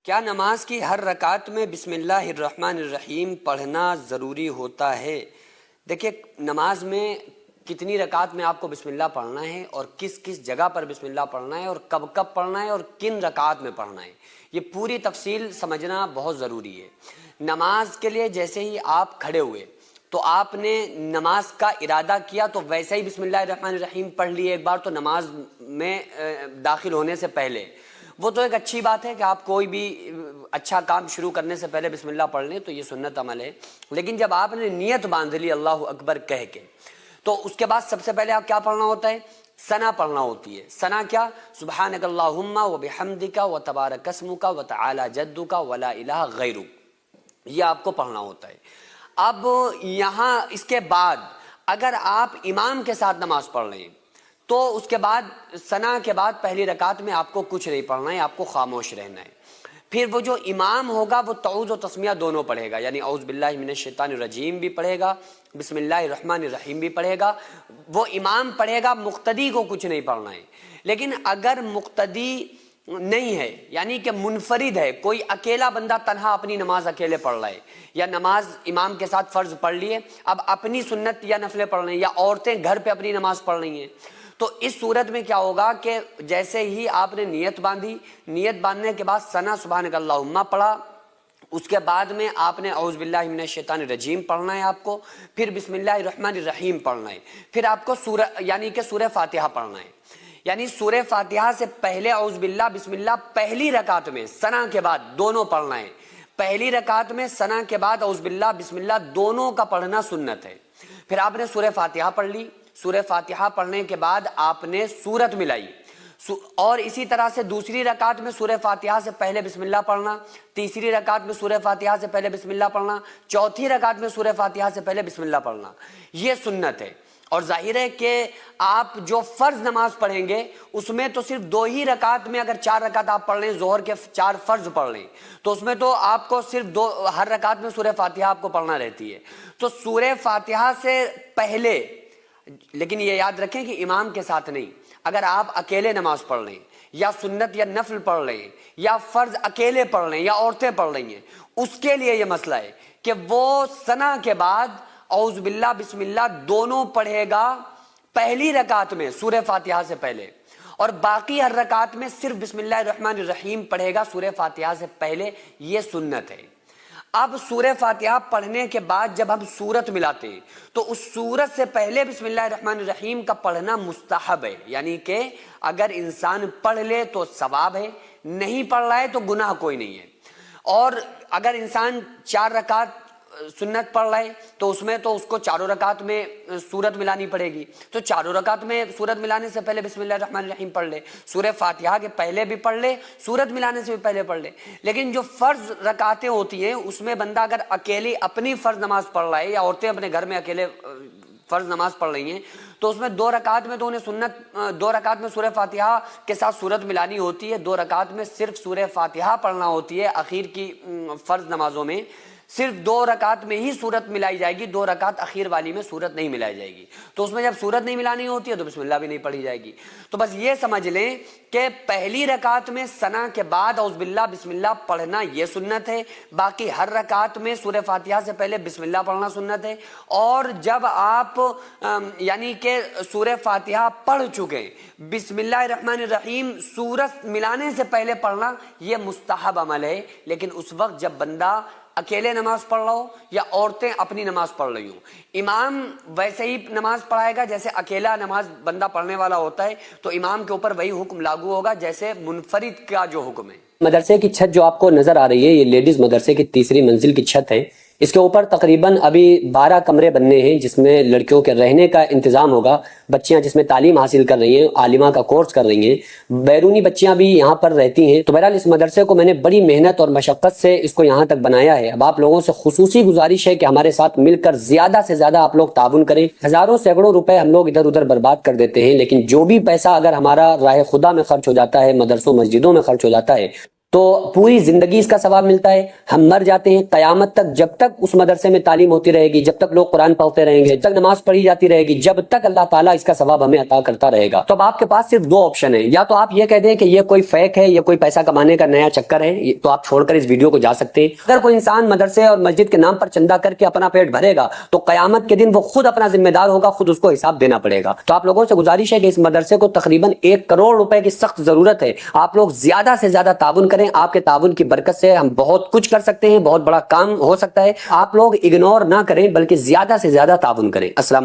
کیا نماز کی ہر رکعت میں بسم اللہ الرحمن الرحیم پڑھنا ضروری ہوتا ہے؟ دیکھیے، نماز میں کتنی رکعت میں آپ کو بسم اللہ پڑھنا ہے اور کس کس جگہ پر بسم اللہ پڑھنا ہے اور کب کب پڑھنا ہے اور کن رکعت میں پڑھنا ہے، یہ پوری تفصیل سمجھنا بہت ضروری ہے۔ نماز کے لیے جیسے ہی آپ کھڑے ہوئے تو آپ نے نماز کا ارادہ کیا تو ویسے ہی بسم اللہ الرحمن الرحیم پڑھ لیے ایک بار تو نماز میں داخل ہونے سے پہلے، وہ تو ایک اچھی بات ہے کہ آپ کوئی بھی اچھا کام شروع کرنے سے پہلے بسم اللہ پڑھ لیں تو یہ سنت عمل ہے۔ لیکن جب آپ نے نیت باندھ لی اللہ اکبر کہہ کے تو اس کے بعد سب سے پہلے آپ کیا پڑھنا ہوتا ہے؟ ثنا پڑھنا ہوتی ہے۔ ثنا کیا؟ سبحانک اللہم و بحمدک و تبارک اسمک و تعالی جدک ولا الہ غیرک، یہ آپ کو پڑھنا ہوتا ہے۔ اب یہاں اس کے بعد اگر آپ امام کے ساتھ نماز پڑھ رہے ہیں تو اس کے بعد ثنا کے بعد پہلی رکعت میں آپ کو کچھ نہیں پڑھنا ہے، آپ کو خاموش رہنا ہے۔ پھر وہ جو امام ہوگا وہ تعوذ و تسمیہ دونوں پڑھے گا، یعنی اعوذ باللہ من الشیطان الرجیم بھی پڑھے گا، بسم اللہ الرحمن الرحیم بھی پڑھے گا۔ وہ امام پڑھے گا، مقتدی کو کچھ نہیں پڑھنا ہے۔ لیکن اگر مقتدی نہیں ہے، یعنی کہ منفرد ہے، کوئی اکیلا بندہ تنہا اپنی نماز اکیلے پڑھ رہا ہے، یا نماز امام کے ساتھ فرض پڑھ لیے، اب اپنی سنت یا نفلیں پڑھ رہے ہیں، یا عورتیں گھر پہ اپنی نماز پڑھ رہی ہیں، تو اس صورت میں کیا ہوگا کہ جیسے ہی آپ نے نیت باندھی، نیت باندھنے کے بعد ثنا سبحانک اللہم پڑھا، اس کے بعد میں آپ نے اعوذ باللہ من الشیطان الرجیم پڑھنا ہے آپ کو، پھر بسم اللہ الرحمن الرحیم پڑھنا ہے، پھر آپ کو سورہ یعنی کہ سورہ فاتحہ پڑھنا ہے۔ یعنی سورہ فاتحہ سے پہلے اعوذ باللہ بسم اللہ پہلی رکعت میں ثنا کے بعد دونوں پڑھنا ہے۔ پہلی رکعت میں ثنا کے بعد اعوذ باللہ بسم اللہ دونوں کا پڑھنا سنت ہے۔ پھر آپ نے سورہ فاتحہ پڑھ لی، سورہ فاتحہ پڑھنے کے بعد آپ نے سورت ملائی، اور اسی طرح سے دوسری رکعت میں سورہ فاتحہ سے پہلے بسم اللہ پڑھنا، تیسری رکعت میں سورہ فاتحہ سے پہلے بسم اللہ پڑھنا، چوتھی رکعت میں سورہ فاتحہ سے پہلے بسم اللہ پڑھنا، یہ سنت ہے۔ اور ظاہر ہے کہ آپ جو فرض نماز پڑھیں گے اس میں تو صرف دو ہی رکعت میں، اگر 4 رکعت آپ پڑھ لیں، ظہر کے 4 فرض پڑھ لیں تو اس میں تو آپ کو صرف ہر رکعت میں سورہ فاتحہ آپ کو پڑھنا رہتی ہے۔ تو سورہ فاتحہ سے پہلے، لیکن یہ یاد رکھیں کہ امام کے ساتھ نہیں، اگر آپ اکیلے نماز پڑھ رہے ہیں یا سنت یا نفل پڑھ رہے ہیں یا فرض اکیلے پڑھ رہے ہیں یا عورتیں پڑھ رہی ہیں، اس کے لیے یہ مسئلہ ہے کہ وہ ثنا کے بعد اعوذ باللہ بسم اللہ دونوں پڑھے گا پہلی رکعت میں سورہ فاتحہ سے پہلے، اور باقی ہر رکعت میں صرف بسم اللہ الرحمن الرحیم پڑھے گا سورہ فاتحہ سے پہلے، یہ سنت ہے۔ اب سورہ فاتحہ پڑھنے کے بعد جب ہم سورت ملاتے ہیں تو اس سورت سے پہلے بسم اللہ الرحمن الرحیم کا پڑھنا مستحب ہے، یعنی کہ اگر انسان پڑھ لے تو ثواب ہے، نہیں پڑھ رہا ہے تو گناہ کوئی نہیں ہے۔ اور اگر انسان 4 رکعت سنت پڑھ رہا ہے تو اس میں تو اس کو چاروں رکعت میں سورت ملانی پڑے گی، تو چاروں رکعت میں سورت ملانے سے پہلے بسم اللہ الرحمن الرحیم پڑھ لے، سورہ فاتحہ کے پہلے بھی پڑھ لے، سورت ملانے سے بھی پہلے پڑھ لے۔ لیکن جو فرض رکعتیں ہوتی ہیں اس میں بندہ اگر اکیلی اپنی فرض نماز پڑھ رہا ہے یا عورتیں اپنے گھر میں اکیلے فرض نماز پڑھ رہی ہیں تو اس میں 2 رکعت میں تو انہیں سنت 2 رکعت میں سورہ فاتحہ کے ساتھ سورت ملانی ہوتی ہے، 2 رکعت میں صرف سورہ فاتحہ پڑھنا ہوتی ہے۔ اخیر کی فرض نمازوں میں صرف 2 رکعت میں ہی سورت ملائی جائے گی، 2 رکعت اخیر والی میں سورت نہیں ملائی جائے گی، تو اس میں جب سورت نہیں ملانی ہوتی ہے تو بسم اللہ بھی نہیں پڑھی جائے گی۔ تو بس یہ سمجھ لیں کہ پہلی رکعت میں ثنا کے بعد اعوذ باللہ بسم اللہ پڑھنا یہ سنت ہے، باقی ہر رکعت میں سورہ فاتحہ سے پہلے بسم اللہ پڑھنا سنت ہے۔ اور جب آپ یعنی کہ سورہ فاتحہ پڑھ چکے بسم اللہ الرحمن الرحیم سورت ملانے سے پہلے پڑھنا یہ مستحب عمل ہے، لیکن اس وقت جب بندہ اکیلے نماز پڑھ رہا ہو یا عورتیں اپنی نماز پڑھ رہی ہوں، امام ویسے ہی نماز پڑھائے گا جیسے اکیلا نماز بندہ پڑھنے والا ہوتا ہے، تو امام کے اوپر وہی حکم لاگو ہوگا جیسے منفرد کا جو حکم ہے۔ مدرسے کی چھت جو آپ کو نظر آ رہی ہے یہ لیڈیز مدرسے کی تیسری منزل کی چھت ہے۔ اس کے اوپر تقریباً ابھی 12 کمرے بننے ہیں جس میں لڑکیوں کے رہنے کا انتظام ہوگا، بچیاں جس میں تعلیم حاصل کر رہی ہیں، عالمہ کا کورس کر رہی ہیں، بیرونی بچیاں بھی یہاں پر رہتی ہیں۔ تو بہرحال اس مدرسے کو میں نے بڑی محنت اور مشقت سے اس کو یہاں تک بنایا ہے۔ اب آپ لوگوں سے خصوصی گزارش ہے کہ ہمارے ساتھ مل کر زیادہ سے زیادہ آپ لوگ تعاون کریں۔ ہزاروں سینکڑوں روپے ہم لوگ ادھر ادھر برباد کر دیتے ہیں، لیکن جو بھی پیسہ اگر ہمارا راہ خدا میں خرچ ہو جاتا ہے، مدرسوں مسجدوں میں خرچ ہو جاتا ہے، تو پوری زندگی اس کا ثواب ملتا ہے. ہم مر جاتے ہیں، قیامت تک جب تک اس مدرسے میں تعلیم ہوتی رہے گی، جب تک لوگ قرآن پڑھتے رہیں گے، جب تک نماز پڑھی جاتی رہے گی، جب تک اللہ تعالیٰ اس کا ثواب ہمیں عطا کرتا رہے گا. تو اب آپ کے پاس صرف دو آپشن ہیں، یا تو آپ یہ کہہ دیں کہ یہ کوئی فیک ہے، یہ کوئی پیسہ کمانے کا نیا چکر ہے، تو آپ چھوڑ کر اس ویڈیو کو جا سکتے ہیں. اگر کوئی انسان مدرسے اور مسجد کے نام پر چندہ کر کے اپنا پیٹ بھرے گا تو قیامت کے دن وہ خود اپنا ذمہ دار ہوگا، خود اس کو حساب دینا پڑے گا. تو آپ لوگوں سے گزارش ہے کہ اس مدرسے کو تقریباً 1 کروڑ روپے کی سخت ضرورت ہے. آپ لوگ زیادہ سے زیادہ تعاون کریں، آپ کے تعاون کی برکت سے ہم بہت کچھ کر سکتے ہیں، بہت بڑا کام ہو سکتا ہے. آپ لوگ اگنور نہ کریں بلکہ زیادہ سے زیادہ تعاون کریں. السلام